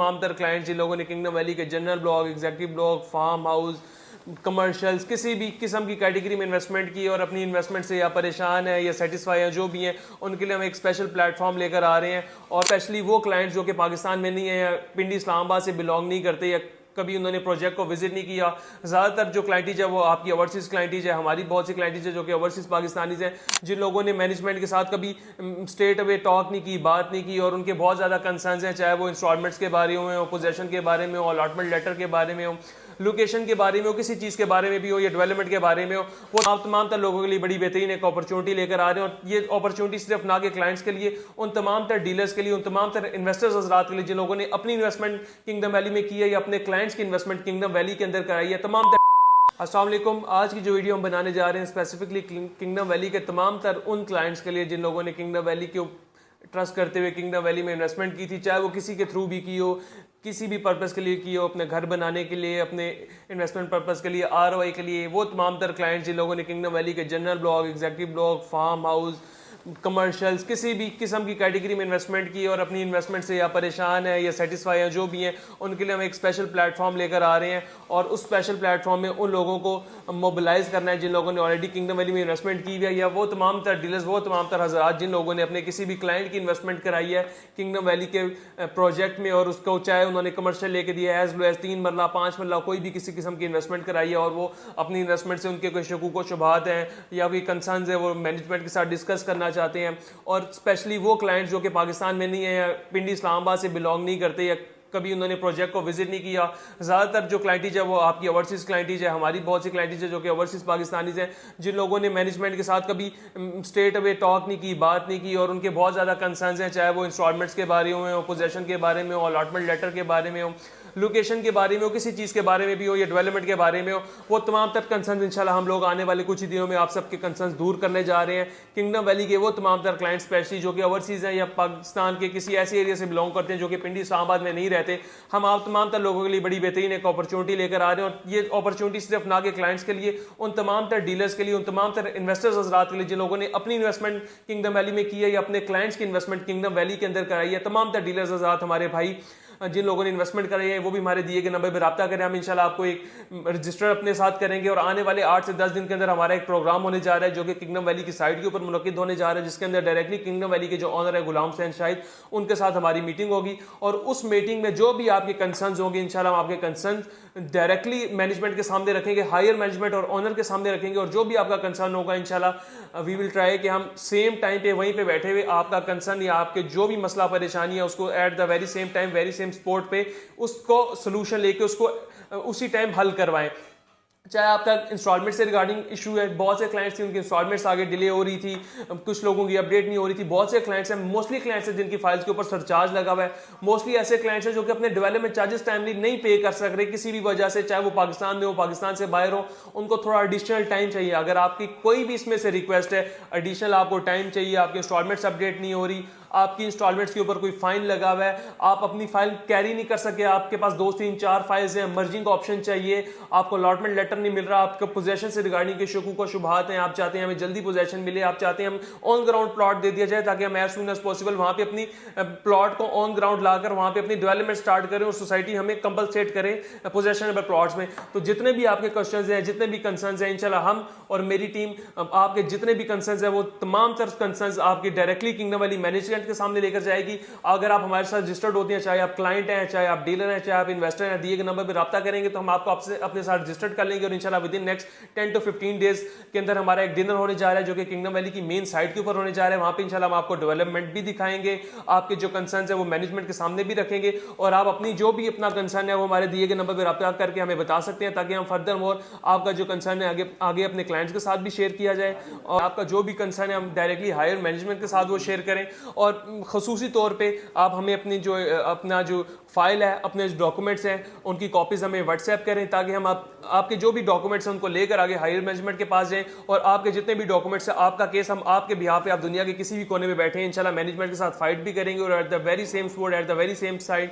तमाम तर क्लाइंट्स जिन लोगों ने किंगडम वैली के general block, executive block, farm house, commercials, किसी भी किस्म की कैटेगरी में इन्वेस्टमेंट की और अपनी इन्वेस्टमेंट से या परेशान है या सेटिस्फाई है, जो भी हैं उनके लिए हम एक स्पेशल प्लेटफॉर्म लेकर आ रहे हैं। और स्पेशली वो क्लाइंट्स जो कि पाकिस्तान में नहीं है या पिंडी इस्लामाबाद से बिलोंग नहीं करते या कभी उन्होंने प्रोजेक्ट को विजिट नहीं किया। ज़्यादातर जो क्लाइंटीज है वो आपकी ओवरसीज़ क्लाइंटीज है, हमारी बहुत सी क्लाइंटीज है जो कि ओवरसीज़ पाकिस्तानीज हैं, जिन लोगों ने मैनेजमेंट के साथ कभी स्ट्रेट अवे टॉक नहीं की, बात नहीं की और उनके बहुत ज़्यादा कंसर्न्स हैं, चाहे वो इंस्टॉलमेंट्स के बारे में हो, पोजेशन के बारे में हो, अलॉटमेंट लेटर के बारे में हो, लोकेशन के बारे में हो, किसी चीज़ के बारे में भी हो या डेवलपमेंट के बारे में हो। वो आप तमाम तर लोगों के लिए बड़ी बेहतरीन एक अपॉर्चुनिटी लेकर आ रहे हैं। और ये अपॉर्चुनिटी सिर्फ ना के क्लाइंट्स के लिए, उन तमाम तर डीलर्स के लिए, उन तमाम तर इन्वेस्टर्स हजरात के लिए जिन लोगों ने अपनी इन्वेस्टमेंट किंगडम वैली में की है या अपने क्लाइंट्स की इन्वेस्टमेंट किंगडम वैली के अंदर कराई है। तमाम अस्सलाम वालेकुम। आज की जो वीडियो हम बनाने जा रहे हैं स्पेसिफिकली किंगडम वैली के तमाम तर उन क्लाइंट्स के लिए जिन लोगों ने किंगडम वैली के ट्रस्ट करते हुए किंगडम वैली में इन्वेस्टमेंट की थी, चाहे वो किसी के थ्रू भी की हो, किसी भी पर्पस के लिए की हो, अपने घर बनाने के लिए, अपने इन्वेस्टमेंट पर्पस के लिए, आरओआई के लिए। वो तमाम तर क्लाइंट्स जिन लोगों ने किंगडम वैली के general block, executive block, farm house, commercials, किसी भी किस्म की कैटेगरी में इन्वेस्टमेंट की और अपनी इन्वेस्टमेंट से या परेशान है या सेटिस्फाई है, जो भी हैं उनके लिए हम एक स्पेशल प्लेटफॉर्म लेकर आ रहे हैं। और उस स्पेशल प्लेटफॉर्म में उन लोगों को मोबिलाइज करना है जिन लोगों ने ऑलरेडी किंगडम वैली में इन्वेस्टमेंट की हुई है, या वो तमाम तर डीलर्स, वो तमाम तर हज़रात जिन लोगों ने अपने किसी भी क्लाइंट की इन्वेस्टमेंट कराई है किंगडम वैली के प्रोजेक्ट में, और उसको चाहे उन्होंने कमर्शियल लेके दिया है, एज लो एज 3 मरला 5 मरला कोई भी किसी किस्म की इन्वेस्टमेंट कराई है, और वो अपनी इन्वेस्टमेंट से उनके कोई शकूक व शुबहात हैं या कोई कंसर्न्स है वो मैनेजमेंट के साथ डिस्कस करना चाहते हैं। और स्पेशली वो क्लाइंट्स जो कि पाकिस्तान में नहीं है या पिंडी इस्लामाबाद से बिलोंग नहीं करते या कभी उन्होंने प्रोजेक्ट को विजिट नहीं किया। ज़्यादातर जो क्लाइंटीज है वो आपकी ओवरसीज़ क्लाइंटीज है, हमारी बहुत सी क्लाइंटीज है जो कि ओवरसीज़ पाकिस्तानीज हैं, जिन लोगों ने मैनेजमेंट के साथ कभी स्ट्रेट अवे टॉक नहीं की, बात नहीं की और उनके बहुत ज़्यादा कंसर्न्स हैं, चाहे वो इंस्टॉलमेंट्स के बारे में हो, पोजेशन के बारे में हो, अलॉटमेंट लेटर के बारे में हो, लोकेशन के बारे में हो, किसी चीज़ के बारे में भी हो या डेवलपमेंट के बारे में हो। वो तमाम तर कंसर्न इंशाल्लाह हम लोग आने वाले कुछ ही दिनों में आप सबके कंसर्न दूर करने जा रहे हैं। किंगडम वैली के वो तमाम तर क्लाइंट स्पेशली जो कि ओवरसीज़ हैं या पाकिस्तान के किसी ऐसे एरिया से बिलोंग करते हैं जो कि पिंडी इस्लामाबाद में नहीं रहते, हम आप तमाम तर लोगों के लिए बड़ी बेहतरीन एक अपॉर्चुनिटी लेकर आ रहे हैं। और ये अपॉर्चुनिटी सिर्फ ना के क्लाइंट्स के लिए, उन तमाम तर डीलर्स के लिए, उन तमाम तर इन्वेस्टर्स हजरात के लिए जिन लोगों ने अपनी इन्वेस्टमेंट किंगडम वैली में की है या अपने क्लाइंट्स की इन्वेस्टमेंट किंगडम वैली के अंदर कराई है। तमाम तर डीलर्स हजरात, हमारे भाई जिन लोगों ने इन्वेस्टमेंट कराई है, वो भी हमारे दिए गए नंबर पर रब्ता करें। हम इंशाल्लाह आपको एक रजिस्टर अपने साथ करेंगे और आने वाले 8 से 10 दिन के अंदर हमारा एक प्रोग्राम होने जा रहा है जो कि किंगडम वैली की साइट के ऊपर मुनक्किद होने जा रहा है, जिसके अंदर डायरेक्टली किंगडम वैली के जो ऑनर है गुलाम हुसैन शाहिद, उनके साथ हमारी मीटिंग होगी। और उस मीटिंग में जो भी आपके कंसर्न्स होंगे इंशाल्लाह हम आपके कंसर्न डायरेक्टली मैनेजमेंट के सामने रखेंगे, हायर मैनेजमेंट और ऑनर के सामने रखेंगे। और जो भी आपका कंसर्न होगा इंशाल्लाह वी विल ट्राई कि हम सेम टाइम पे वहीं पे बैठे हुए आपका कंसर्न या आपके जो भी मसला परेशानी है उसको at the very same time, very same spot पे उसको सोल्यूशन लेके उसको उसी टाइम हल करवाएं। चाहे आपका इंस्टॉलमेंट से रिगार्डिंग इशू है, बहुत से क्लाइंट्स थी उनकी इंस्टॉलमेंट्स आगे डिले हो रही थी, कुछ लोगों की अपडेट नहीं हो रही थी। बहुत से क्लाइंट्स हैं, मोस्टली क्लाइंट्स हैं जिनकी फाइल्स के ऊपर सरचार्ज लगा हुआ है। मोस्टली ऐसे क्लाइंट्स हैं जो कि अपने डेवलपमेंट चार्जेस टाइमली नहीं पे कर सक रहे किसी भी वजह से, चाहे वो पाकिस्तान में हो, पाकिस्तान से बाहर हो, उनको थोड़ा एडिशनल टाइम चाहिए। अगर आपकी कोई भी इसमें से रिक्वेस्ट है, एडिशनल आपको टाइम चाहिए, आपकी इंस्टॉलमेंट्स अपडेट नहीं हो रही, आपकी इंस्टॉलमेंट्स के ऊपर कोई फाइन लगा हुआ है, आप अपनी फाइल कैरी नहीं कर सके, आपके पास 2 3 4 फाइल्स हैं, मर्जिंग का ऑप्शन चाहिए, आपको अलॉटमेंट लेटर नहीं मिल रहा, आपके पोजेशन से रिगार्डिंग के शकूक व शुबहात हैं, आप चाहते हैं हमें जल्दी पोजेशन मिले, आप चाहते हैं हम ऑन ग्राउंड प्लॉट दे दिया जाए ताकि हम एज सुन एज पॉसिबल वहां पे अपनी प्लॉट को ऑन ग्राउंड लाकर वहां पे अपनी डेवलपमेंट स्टार्ट करें और सोसाइटी हमें कंपलसेट करे पोजेशन प्लॉट्स में। तो जितने भी आपके क्वेश्चन हैं, जितने भी कंसर्न हैं, इंशाल्लाह हम और मेरी टीम आपके जितने भी कंसर्न है वो तमाम तरह कंसर्न आपके डायरेक्टली किंगडम वैली मैनेजमेंट के सामने लेकर जाएगी। अगर आप हमारे साथ रजिस्टर्ड होती हैं, चाहे आप क्लाइंट हैं, चाहे आप डीलर हैं, चाहे आप इन्वेस्टर हैं, दिए गए नंबर पर रब्ता करेंगे तो हम आपको आपसे अपने साथ रजिस्टर्ड कर लेंगे। और इंशाल्लाह with in next 10 to 15 days के अंदर हमारा एक डिनर होने जा रहा है जो कि किंगडम वैली की मेन साइट के ऊपर होने जा रहा है। वहां पे इंशाल्लाह हम आपको डेवलपमेंट भी दिखाएंगे, आपके जो कंसर्न है वो मैनेजमेंट के सामने भी रखेंगे, और आप अपनी जो भी अपना कंसर्न है वो हमारे दिए गए नंबर पर रब्ता करके हमें बता सकते हैं ताकि हम फर्दर मोर आपका जो कंसर्न है आगे अपने क्लाइंट्स के साथ भी शेयर किया जाए, और आपका जो भी कंसर्न है हम डायरेक्टली हायर मैनेजमेंट के साथ वो शेयर करें। और खसूसी तौर पे आप हमें अपना जो फाइल है, अपने डॉक्यूमेंट्स हैं, उनकी कॉपीज हमें व्हाट्सएप करें ताकि हम आपके जो भी डॉक्यूमेंट्स हैं उनको लेकर आगे हायर मैनेजमेंट के पास जाएं, और आपके जितने भी डॉक्यूमेंट्स हैं, आपका केस हम आपके बिहाफ पे, आप दुनिया के किसी भी कोने में बैठे हैं इंशाल्लाह मैनेजमेंट के साथ फाइट भी करेंगे, और at the very same spot, at the very same side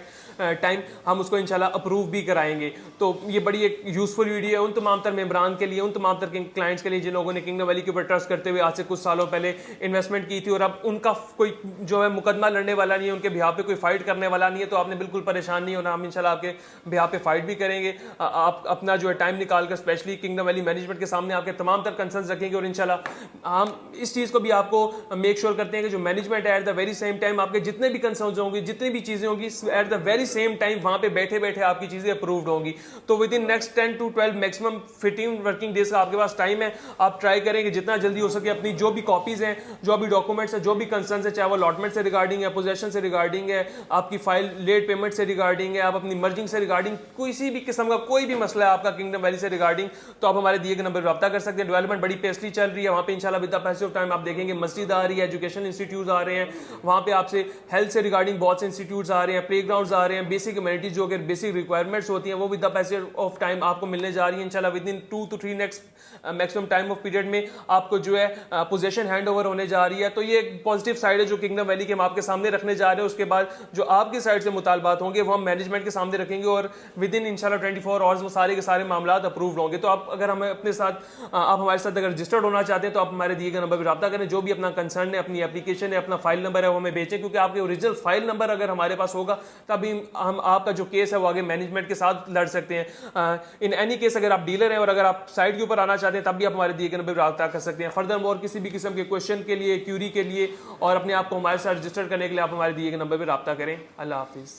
time हम उसको इंशाल्लाह अप्रूव भी कराएंगे। तो ये बड़ी एक यूजफुल वीडियो है उन तमाम तर मेंबरान के लिए, उन तमाम तर क्लाइंट्स के लिए जिन लोगों ने किंगडम वैली के ऊपर ट्रस्ट करते हुए आज से कुछ सालों पहले इन्वेस्टमेंट की थी, और अब उनका कोई जो है मुकदमा लड़ने वाला नहीं है, उनके बिहाफ पे कोई फाइट करने वाला नहीं है। तो आपने बिल्कुल परेशान नहीं होना, हम इंशाल्लाह आपके बिहार पे फाइट भी करेंगे। आप अपना जो है टाइम निकाल कर स्पेशली किंगडम वैली मैनेजमेंट के सामने आपके तमाम तर कंसर्न्स रखेंगे और इंशाल्लाह हम इस चीज़ को भी आपको मेक श्योर करते हैं कि जो मैनेजमेंट है at the very same time आपके जितने भी कंसर्न्स होंगे, जितनी भी चीज़ें होंगी, at the very same time वहाँ पे बैठे बैठे आपकी चीज़ें अप्रूव्ड होंगी। तो with in next 10 to 12 maximum 15 working days का आपके पास टाइम है। आप ट्राई करेंगे जितना जल्दी हो सके अपनी जो भी कॉपीज़ हैं, जो भी डॉक्यूमेंट्स हैं, जो भी कंसर्न्स है, चाहे वो अलॉटमेंट से रिगार्डिंग है, पोजेशन से रिगार्डिंग है, आपकी फाइल लेट पेमेंट से रिगार्डिंग है, आप अपनी मर्जिंग से रिगार्डिंग, किसी भी किस्म का कोई भी मसला है आपका किंगडम वैली से रिगार्डिंग, तो आप हमारे दिए गए नंबर पर रब्ता कर सकते हैं। डेवलपमेंट बड़ी पेस्टली चल रही है वहाँ पे इंशाल्लाह with the passage of time. आप देखेंगे मस्जिद आ रही है, एजुकेशन इंस्टीट्यूट आ रहे हैं, वहाँ पे आपसे हेल्थ से रिगार्डिंग बहुत से इंस्टीट्यूट्स आ रहे हैं, प्ले ग्राउंड आ रहे हैं, बेसिक अम्यूनिटीज जो अगर बेसिक रिक्वायरमेंट्स होती हैं वो with the passage of time आपको मिलने जा रही है इंशाल्लाह। With in 2 to 3 next maximum time of period में आपको जो है पोजीशन हैंड ओवर होने जा रही है। तो ये एक पॉजिटिव साइड है जो किंगडम वैली के हम आपके सामने रखने जा रहे हैं। उसके बाद जो आपकी साइड से मुतालबात होंगे वो हम मैनेजमेंट के सामने रखेंगे और विद इन इंशाल्लाह 24 आवर्स वो सारे के सारे मामला अप्रूव होंगे। तो आप अगर हमें अपने साथ आप हमारे साथ अगर रजिस्टर्ड होना चाहते हैं तो आप हमारे दिए गए नंबर पर रब्ता करें। जो भी अपना कंसर्न है, अपनी एप्लीकेशन है, अपना फाइल नंबर है वो हमें बेचें, क्योंकि आपके ओरिजिनल फाइल नंबर अगर हमारे पास होगा तभी हम आपका जो केस है वो आगे मैनेजमेंट के साथ लड़ सकते हैं। इन एनी केस अगर आप डीलर हैं और अगर आप साइट के ऊपर आना चाहते हैं तब भी आप हमारे दिए गए नंबर पर रब्ता कर सकते हैं। फर्दर मोर किसी भी किस्म के क्वेश्चन के लिए, क्यूरी के लिए और अपने आप को हमारे साथ रजिस्टर करने के लिए आप हमारे दिए गए नंबर पर रब्ता करें। अल्लाह हाफिज़।